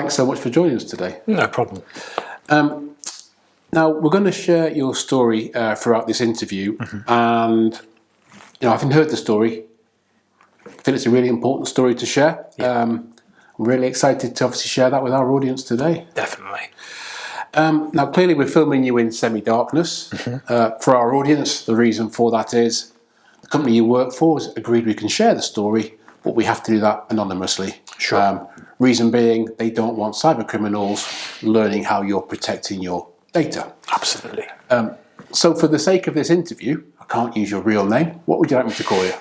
thanks so much for joining us today. No problem. Now, we're going to share your story throughout this interview, and having heard the story, I feel it's a really important story to share. Yeah. I'm really excited to obviously share that with our audience today. Definitely. Now, clearly we're filming you in semi-darkness. For our audience, the reason for that is the company you work for has agreed we can share the story, but we have to do that anonymously. Sure. Reason being, they don't want cyber criminals learning how you're protecting your data. Absolutely. So for the sake of this interview, I can't use your real name. What would you like me to call you?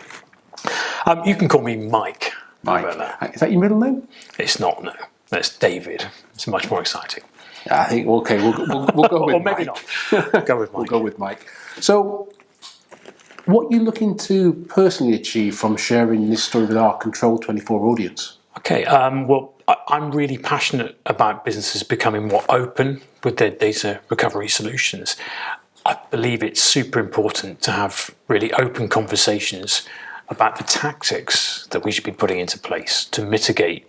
You can call me Mike. Mike. Is that your middle name? It's not, no. It's David. It's much more exciting. I think, okay, we'll go with Or maybe Mike. not. Go with Mike. We'll go with Mike. So, what are you looking to personally achieve from sharing this story with our Control24 audience? Okay, well, I'm really passionate about businesses becoming more open with their data recovery solutions. I believe it's super important to have really open conversations about the tactics that we should be putting into place to mitigate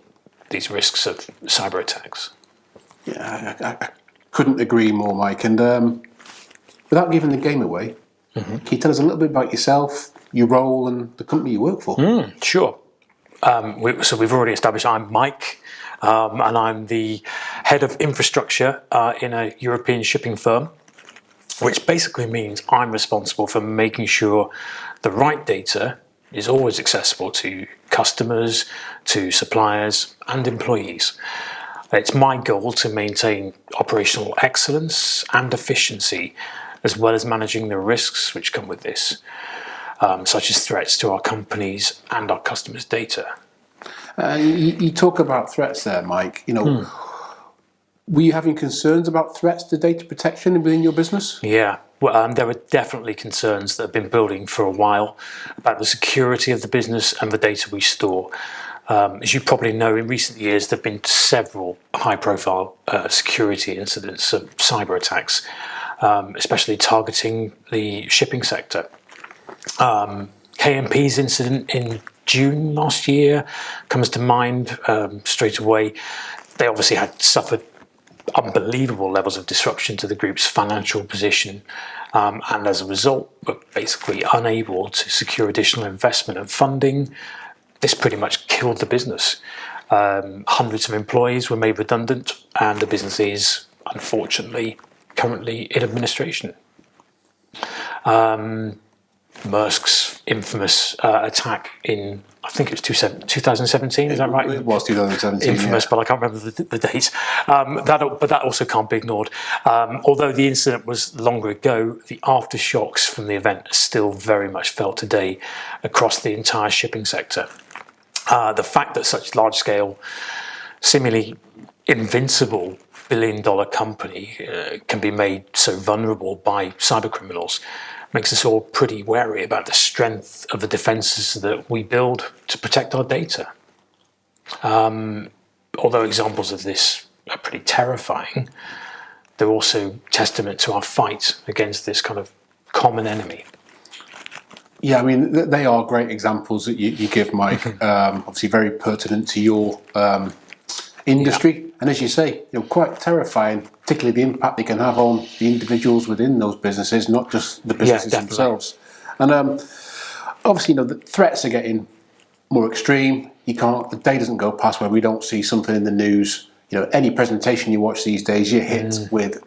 these risks of cyber attacks. Yeah, I couldn't agree more, Mike. And without giving the game away, can you tell us a little bit about yourself, your role, and the company you work for? Sure. So we've already established I'm Mike, and I'm the head of infrastructure in a European shipping firm, which basically means I'm responsible for making sure the right data is always accessible to customers, to suppliers, and employees. It's my goal to maintain operational excellence and efficiency, as well as managing the risks which come with this, such as threats to our companies and our customers' data. You talk about threats there, Mike. Were you having concerns about threats to data protection within your business? Yeah, well, there are definitely concerns that have been building for a while about the security of the business and the data we store. As you probably know, in recent years, there have been several high-profile security incidents of cyber attacks, especially targeting the shipping sector. KMP's incident in June last year comes to mind straight away. They obviously had suffered unbelievable levels of disruption to the group's financial position, and as a result were basically unable to secure additional investment and funding. This pretty much killed the business. Hundreds of employees were made redundant, and the business is unfortunately currently in administration. Maersk's infamous attack in, I think it was 2017, is that right? It was 2017. Infamous, yeah. but I can't remember the date. But that also can't be ignored. Although the incident was longer ago, the aftershocks from the event are still very much felt today across the entire shipping sector. The fact that such large-scale, seemingly invincible billion-dollar company can be made so vulnerable by cyber criminals makes us all pretty wary about the strength of the defences that we build to protect our data. Although examples of this are pretty terrifying, they're also testament to our fight against this kind of common enemy. Yeah, I mean, they are great examples that you give, Mike. Obviously very pertinent to your industry. Yeah. And as you say, quite terrifying, particularly the impact they can have on the individuals within those businesses, not just the businesses themselves. And obviously, the threats are getting more extreme. The day doesn't go past where we don't see something in the news. Any presentation you watch these days, you're hit with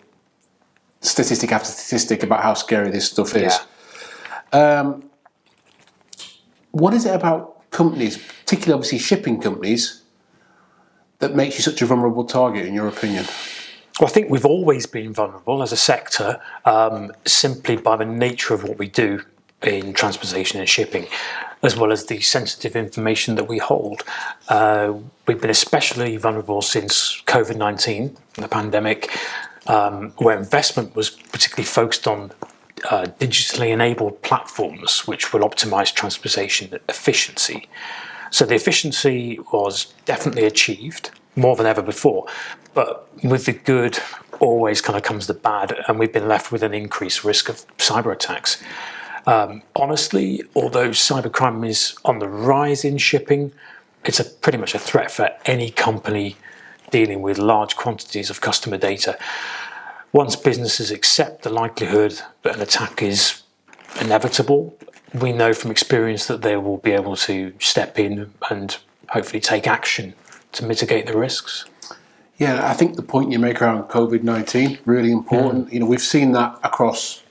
statistic after statistic about how scary this stuff is. Yeah. What is it about companies, particularly obviously shipping companies, that makes you such a vulnerable target, in your opinion? Well, I think we've always been vulnerable as a sector, simply by the nature of what we do in transportation and shipping, as well as the sensitive information that we hold. We've been especially vulnerable since COVID-19, the pandemic, where investment was particularly focused on digitally enabled platforms which will optimize transportation efficiency. So the efficiency was definitely achieved more than ever before, but with the good always kind of comes the bad, and we've been left with an increased risk of cyber attacks. Honestly, although cybercrime is on the rise in shipping, it's pretty much a threat for any company dealing with large quantities of customer data. Once businesses accept the likelihood that an attack is inevitable, we know from experience that they will be able to step in and hopefully take action to mitigate the risks. Yeah, I think the point you make around COVID-19 really important. We've seen that across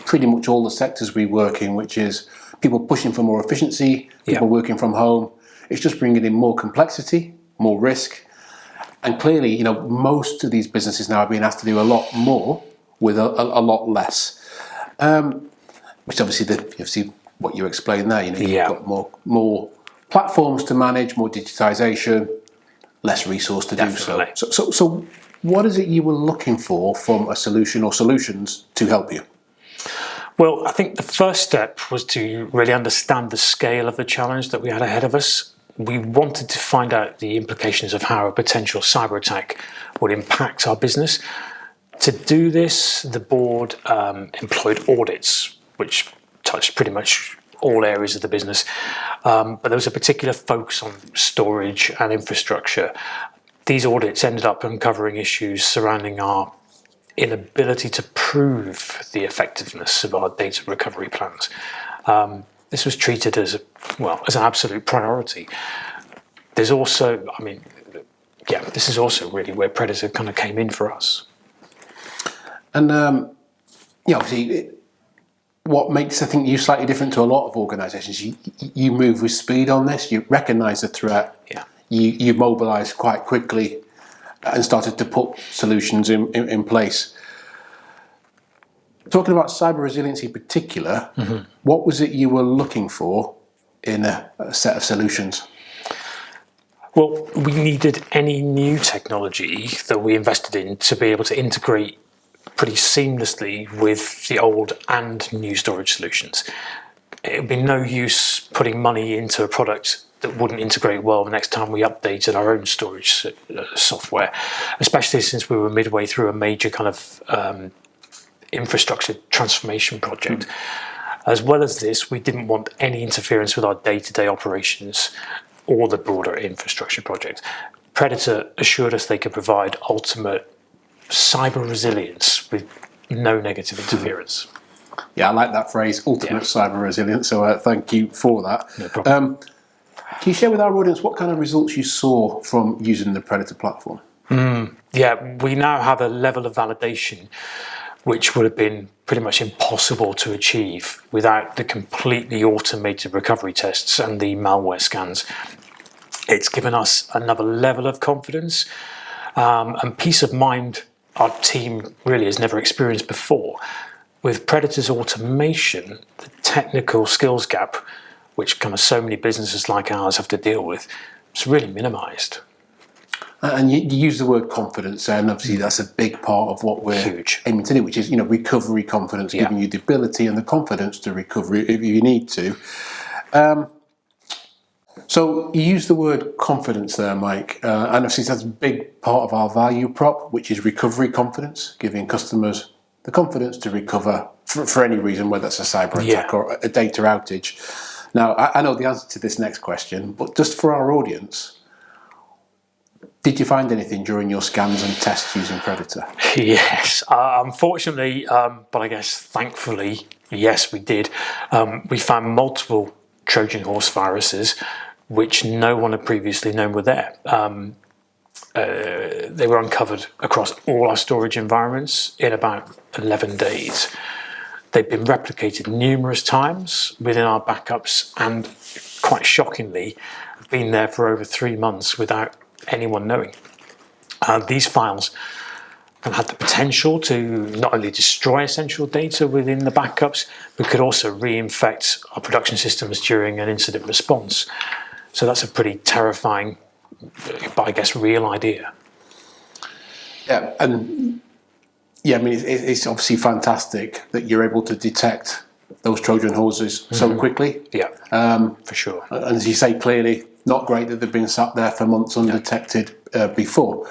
pretty much all the sectors we work in, which is people pushing for more efficiency, people working from home. It's just bringing in more complexity, more risk. And clearly, most of these businesses now are being asked to do a lot more with a lot less. Which obviously, what you explained there, you've got more platforms to manage, more digitization, less resource to do so. So what is it you were looking for from a solution or solutions to help you? Well, I think the first step was to really understand the scale of the challenge that we had ahead of us. We wanted to find out the implications of how a potential cyber attack would impact our business. To do this, the board employed audits, which touched pretty much all areas of the business. But there was a particular focus on storage and infrastructure. These audits ended up uncovering issues surrounding our inability to prove the effectiveness of our data recovery plans. This was treated as an absolute priority. There's also, this is also really where Predatar kind of came in for us. And obviously, what makes, I think, you slightly different to a lot of organisations, you move with speed on this. You recognise the threat. You mobilise quite quickly and started to put solutions in place. Talking about cyber resilience in particular, what was it you were looking for in a set of solutions? Well, we needed any new technology that we invested in to be able to integrate pretty seamlessly with the old and new storage solutions. It would be no use putting money into a product that wouldn't integrate well the next time we updated our own storage software, especially since we were midway through a major kind of infrastructure transformation project. As well as this, we didn't want any interference with our day-to-day operations or the broader infrastructure project. Predatar assured us they could provide ultimate cyber resilience with no negative interference. Yeah, I like that phrase, ultimate cyber resilience, so thank you for that. No problem. Can you share with our audience what kind of results you saw from using the Predatar platform? We now have a level of validation which would have been pretty much impossible to achieve without the completely automated recovery tests and the malware scans. It's given us another level of confidence and peace of mind our team really has never experienced before. With Predatar's automation, the technical skills gap, which kind of so many businesses like ours have to deal with, it's really minimised. And you use the word confidence, and obviously that's a big part of what we're aiming to do, which is recovery confidence, giving you the ability and the confidence to recover if you need to. So you use the word confidence there, Mike, and obviously that's a big part of our value prop, which is recovery confidence, giving customers the confidence to recover for any reason, whether it's a cyber attack or a data outage. Now, I know the answer to this next question, but just for our audience, did you find anything during your scans and tests using Predatar? Yes, unfortunately, but I guess thankfully, yes, we did. We found multiple Trojan horse viruses, which no one had previously known were there. They were uncovered across all our storage environments in about 11 days. They've been replicated numerous times within our backups and, quite shockingly, been there for over 3 months without anyone knowing. These files have had the potential to not only destroy essential data within the backups, but could also reinfect our production systems during an incident response. So that's a pretty terrifying, but I guess real idea. Yeah, and I mean, it's obviously fantastic that you're able to detect those Trojan horses so quickly. Yeah, for sure. And as you say, clearly, not great that they've been sat there for months undetected before.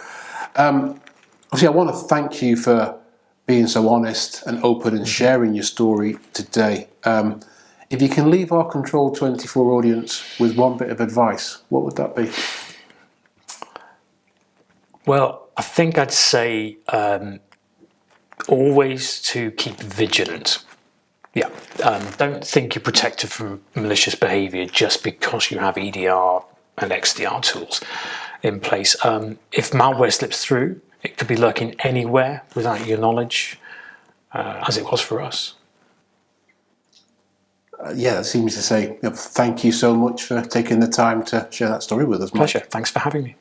Obviously, I want to thank you for being so honest and open and sharing your story today. If you can leave our Control24 audience with one bit of advice, what would that be? Well, I think I'd say always to keep vigilant. Yeah, don't think you're protected from malicious behaviour just because you have EDR and XDR tools in place. If malware slips through, it could be lurking anywhere without your knowledge, as it was for us. Yeah, that seems to say, thank you so much for taking the time to share that story with us, Mike. Pleasure. Thanks for having me.